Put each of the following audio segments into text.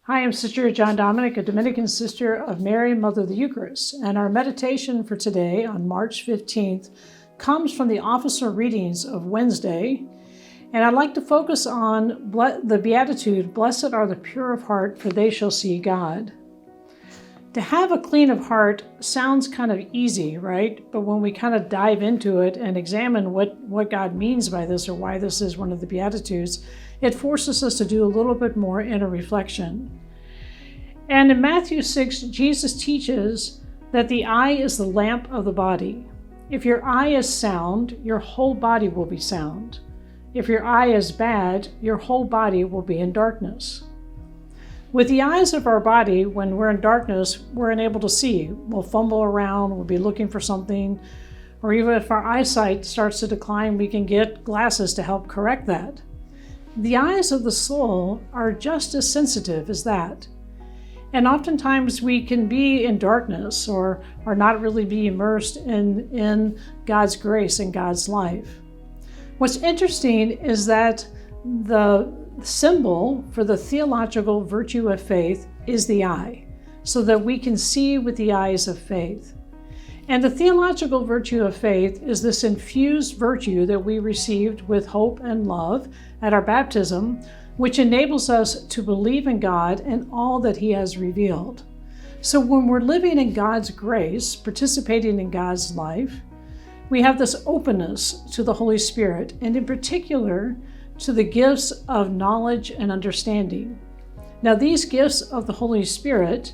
Hi, I'm Sister John Dominic, a Dominican sister of Mary, Mother of the Eucharist, and our meditation for today on March 15th comes from the officer readings of Wednesday, and I'd like to focus on the Beatitude, "Blessed are the pure of heart, for they shall see God." To have a clean of heart sounds kind of easy, right? But when we kind of dive into it and examine what God means by this or why this is one of the Beatitudes, it forces us to do a little bit more inner reflection. And in Matthew 6, Jesus teaches that the eye is the lamp of the body. If your eye is sound, your whole body will be sound. If your eye is bad, your whole body will be in darkness. With the eyes of our body, when we're in darkness, we're unable to see. We'll fumble around, we'll be looking for something, or even if our eyesight starts to decline, we can get glasses to help correct that. The eyes of the soul are just as sensitive as that. And oftentimes we can be in darkness or not really be immersed in God's grace and God's life. What's interesting is that the symbol for the theological virtue of faith is the eye, so that we can see with the eyes of faith. And the theological virtue of faith is this infused virtue that we received with hope and love at our baptism, which enables us to believe in God and all that He has revealed. So when we're living in God's grace, participating in God's life, we have this openness to the Holy Spirit, and in particular, to the gifts of knowledge and understanding. Now, these gifts of the Holy Spirit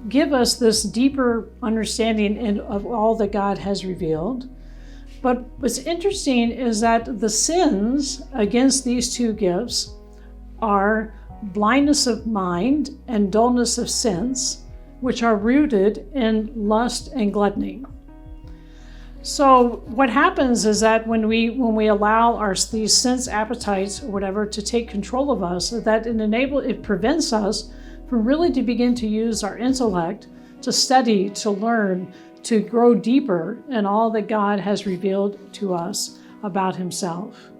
give us this deeper understanding of all that God has revealed. But what's interesting is that the sins against these two gifts are blindness of mind and dullness of sense, which are rooted in lust and gluttony. So what happens is that when we allow these sense appetites or whatever to take control of us, that it prevents us from really to begin to use our intellect to study, to learn, to grow deeper in all that God has revealed to us about Himself.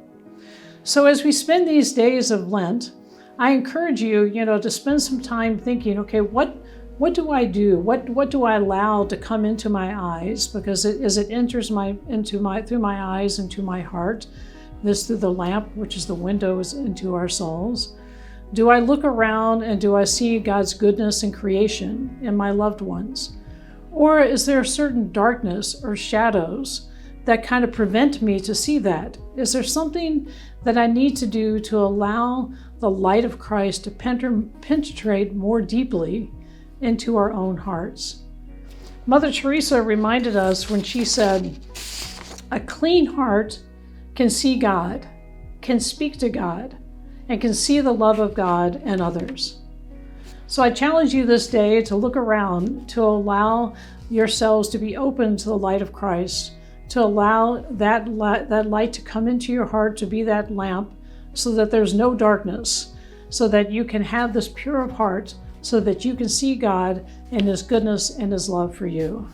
So as we spend these days of Lent, I encourage you, to spend some time thinking, okay, what do I do? What do I allow to come into my eyes? Because as it enters through my eyes into my heart, this through the lamp, which is the windows into our souls. Do I look around and do I see God's goodness in creation in my loved ones? Or is there a certain darkness or shadows that kind of prevent me to see that? Is there something that I need to do to allow the light of Christ to penetrate more deeply into our own hearts? Mother Teresa reminded us when she said, "A clean heart can see God, can speak to God, and can see the love of God in others." So I challenge you this day to look around, to allow yourselves to be open to the light of Christ, to allow that light to come into your heart, to be that lamp, so that there's no darkness, so that you can have this pure of heart, so that you can see God and His goodness and His love for you.